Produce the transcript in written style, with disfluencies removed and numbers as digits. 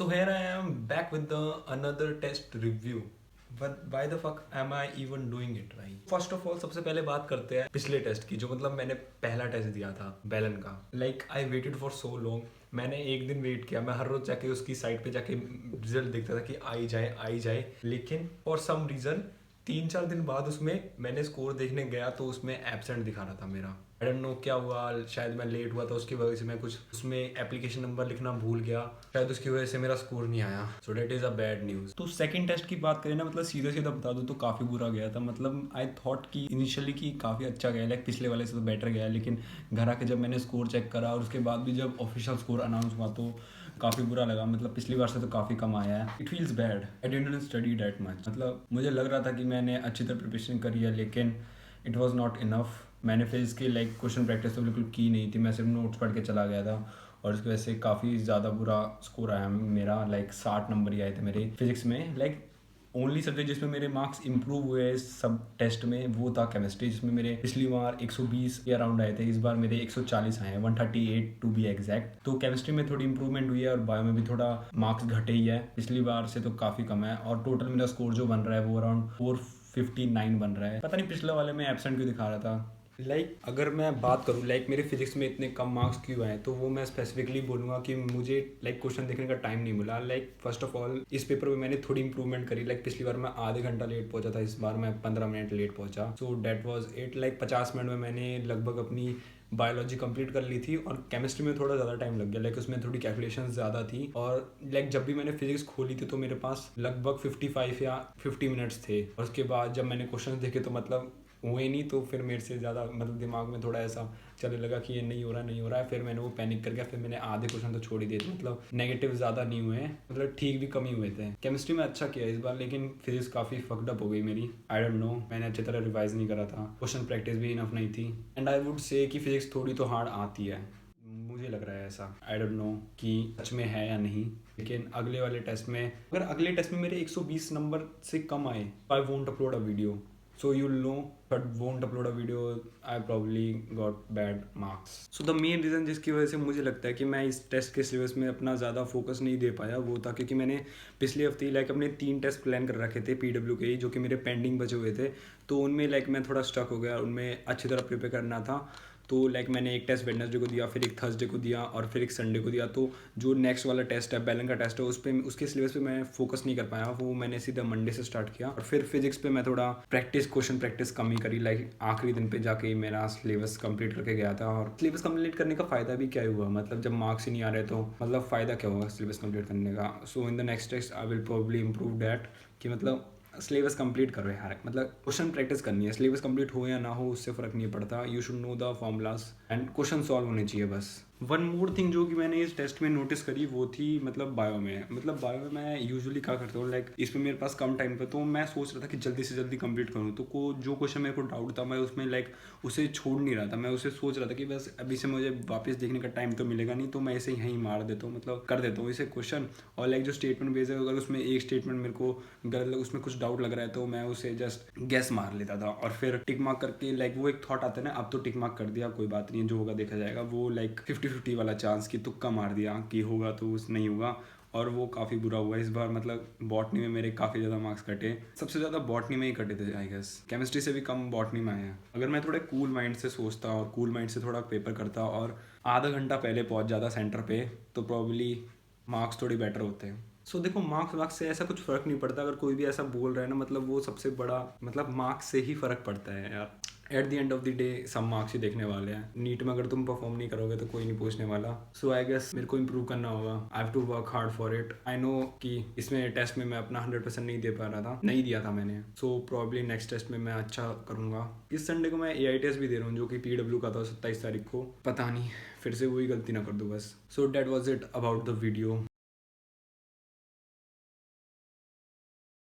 So here I am back with the another test review. But why the fuck am I even doing it right? First of all, सबसे पहले बात करते हैं पिछले test की, जो मतलब मैंने पहला टेस्ट दिया था बेलन का. Like I waited for so long. मैंने एक दिन वेट किया, मैं हर रोज जाके उसकी साइट पे जाके रिजल्ट देखता था कि आई जाए. लेकिन फॉर सम रीजन 3-4 दिन बाद उसमें मैंने स्कोर देखने गया तो उसमें एब्सेंट दिखा रहा था मेरा. आई डोंट नो क्या हुआ, शायद मैं लेट हुआ था उसकी वजह से मैं कुछ उसमें एप्लीकेशन नंबर लिखना भूल गया, शायद उसकी वजह से मेरा स्कोर नहीं आया. So that is a bad news. तो सेकंड टेस्ट की बात करें ना, मतलब सीधा सीधा बता दूँ तो काफ़ी बुरा गया था. मतलब आई थॉट कि इनिशियली कि काफ़ी अच्छा गया, लाइक पिछले वाले से तो बेटर गया, लेकिन घर आके जब मैंने स्कोर चेक करा और उसके बाद भी जब ऑफिशियल स्कोर अनाउंस हुआ तो काफ़ी बुरा लगा. मतलब पिछली बार से तो काफ़ी कम आया है. It feels bad. I didn't study that much. मतलब मुझे लग रहा था कि मैंने अच्छी तरह प्रिपरेशन करी है, लेकिन इट वॉज नॉट इनफ. मैंने फिर इसकी लाइक क्वेश्चन प्रैक्टिस तो बिल्कुल की नहीं थी, मैं सिर्फ नोट्स पढ़ के चला गया था और उसकी वजह से काफ़ी ज़्यादा बुरा स्कोर आया मेरा. लाइक 60 नंबर ही आए थे मेरे फिजिक्स में. लाइक ओनली सब्जेक्ट जिसमें मेरे मार्क्स इंप्रूव हुए सब टेस्ट में वो था केमिस्ट्री, जिसमें मेरे पिछली बार 120 के अराउंड आए थे, इस बार मेरे 140 आए हैं, 138 टू बी एग्जैक्ट. तो केमिस्ट्री में थोड़ी इंप्रूवमेंट हुई है और बायो में भी थोड़ा मार्क्स घटे ही है, पिछली बार से तो काफ़ी कम है. और टोटल मेरा स्कोर जो बन रहा है वो अराउंड 459 बन रहा है. पता नहीं पिछले वाले में एब्सेंट क्यों दिखा रहा था. अगर मैं बात करूँ मेरे फिजिक्स में इतने कम मार्क्स क्यों आए, तो वो मैं स्पेसिफिकली बोलूँगा कि मुझे क्वेश्चन देखने का टाइम नहीं मिला. फर्स्ट ऑफ ऑल इस पेपर में मैंने थोड़ी इंप्रूवमेंट करी. पिछली बार मैं आधे घंटा लेट पहुंचा था, इस बार मैं 15 मिनट लेट पहुंचा. सो डेट वाज इट. 50 मिनट में मैंने लगभग अपनी बायोलॉजी कंप्लीट कर ली थी और केमिस्ट्री में थोड़ा ज़्यादा टाइम लग गया. उसमें थोड़ी कैलकुलेशन ज़्यादा थी और जब भी मैंने फिजिक्स खोली थी तो मेरे पास लगभग 55 या 50 मिनट्स थे. और उसके बाद जब मैंने क्वेश्चन देखे तो मतलब हुए नहीं, तो फिर मेरे से ज़्यादा मतलब दिमाग में थोड़ा ऐसा चलने लगा कि ये नहीं हो रहा है. फिर मैंने वो पैनिक कर गया, फिर मैंने आधे क्वेश्चन तो छोड़ ही दिए थे. मतलब नेगेटिव ज़्यादा नहीं हुए हैं, मतलब ठीक भी कम ही हुए थे. केमिस्ट्री में अच्छा किया इस बार, लेकिन फिजिक्स काफ़ी फक्ड अप हो गई मेरी. आई डोंट नो, मैंने अच्छी तरह रिवाइज नहीं करा था, क्वेश्चन प्रैक्टिस भी इनफ नहीं थी. एंड आई वुड से कि फिजिक्स थोड़ी तो हार्ड आती है, मुझे लग रहा है ऐसा. आई डोंट नो कि सच में है या नहीं, लेकिन अगले वाले टेस्ट में अगर अगले टेस्ट में मेरे 120 नंबर से कम आए, I won't upload a video. So you'll know, but won't upload a video. I probably got bad marks. So the main reason जिसकी वजह से मुझे लगता है कि मैं इस टेस्ट के सिलेबस में अपना ज़्यादा फोकस नहीं दे पाया वो था क्योंकि मैंने पिछले हफ्ते अपने 3 टेस्ट प्लान कर रखे थे PW के ही, जो कि मेरे पेंडिंग बचे हुए थे. तो उनमें मैं थोड़ा स्टक हो गया, उनमें अच्छी तरह प्रिपेयर करना था. तो मैंने एक टेस्ट वेडनेसडे को दिया, फिर एक थर्सडे को दिया और फिर एक संडे को दिया. तो जो नेक्स्ट वाला टेस्ट है, बेलन का टेस्ट है, उस पर उसके सिलेबस पे मैं फोकस नहीं कर पाया. वो मैंने सीधा मंडे से स्टार्ट किया और फिर फिजिक्स पे मैं थोड़ा क्वेश्चन प्रैक्टिस कम ही करी. आखिरी दिन पे जाके मेरा सिलेबस कंप्लीट करके गया था. और सिलेबस कंप्लीट करने का फ़ायदा भी क्या हुआ, मतलब जब मार्क्स ही नहीं आ रहे तो मतलब फ़ायदा क्या होगा सिलेबस कंप्लीट करने का. So in the next test I will probably improve that कि मतलब सिलेबस कंप्लीट करो यार, मतलब क्वेश्चन प्रैक्टिस करनी है. सिलेबस कंप्लीट हो या ना हो उससे फ़र्क नहीं पड़ता. You should know the formulas and question solve होने चाहिए बस. वन मोर थिंग जो कि मैंने इस टेस्ट में नोटिस करी वो थी बायो में. बायो में मैं यूजुअली क्या करता हूँ, इसमें मेरे पास कम टाइम पे, तो मैं सोच रहा था कि जल्दी से जल्दी कंप्लीट करूँ. तो जो क्वेश्चन मेरे को डाउट था मैं उसमें उसे छोड़ नहीं रहा था. मैं उसे सोच रहा था कि बस अभी से मुझे वापस देखने का टाइम तो मिलेगा नहीं, तो मैं इसे यहीं मार देता हूँ, मतलब कर देता हूँ इसे क्वेश्चन. और जो स्टेटमेंट बेस है, अगर उसमें एक स्टेटमेंट मेरे को गलत, उसमें कुछ डाउट लग रहा है, तो मैं उसे जस्ट गैस मार लेता था और फिर टिक मार्क करके वो एक थॉट आता है ना, अब तो टिक मार्क कर दिया, कोई बात नहीं, जो होगा देखा जाएगा. वो 50-50 वाला चांस कि तुक्का मार दिया कि होगा तो उस नहीं होगा. और वो काफ़ी बुरा हुआ इस बार. बॉटनी में मेरे काफ़ी ज़्यादा मार्क्स कटे, सबसे ज़्यादा बॉटनी में ही कटे थे आई गेस. केमिस्ट्री से भी कम बॉटनी में आए हैं. अगर मैं थोड़े कूल माइंड से सोचता और कूल माइंड से थोड़ा पेपर करता और आधा घंटा पहले पहुंच जाता सेंटर पे, तो प्रॉब्ली मार्क्स थोड़ी बेटर होते हैं. सो देखो, मार्क्स से ऐसा कुछ फ़र्क नहीं पड़ता. अगर कोई भी ऐसा बोल रहा है ना, वो सबसे बड़ा मार्क्स से ही फ़र्क पड़ता है यार. At the end of the day सब मार्क्स ही देखने वाले हैं. नीट में अगर तुम परफॉर्म नहीं करोगे तो कोई नहीं पूछने वाला. सो आई गेस मेरे को इम्प्रूव करना होगा. I have to work hard for it. I know कि इसमें टेस्ट में मैं अपना 100% नहीं दे पा रहा था, नहीं दिया था मैंने. सो प्रॉब्ली नेक्स्ट टेस्ट में मैं अच्छा करूँगा. इस संडे को मैं AI टेस्ट भी दे रहा हूँ, जो कि PW का था 27 तारीख को. पता नहीं फिर से वही गलती ना कर दूँ बस. So that was it about the video.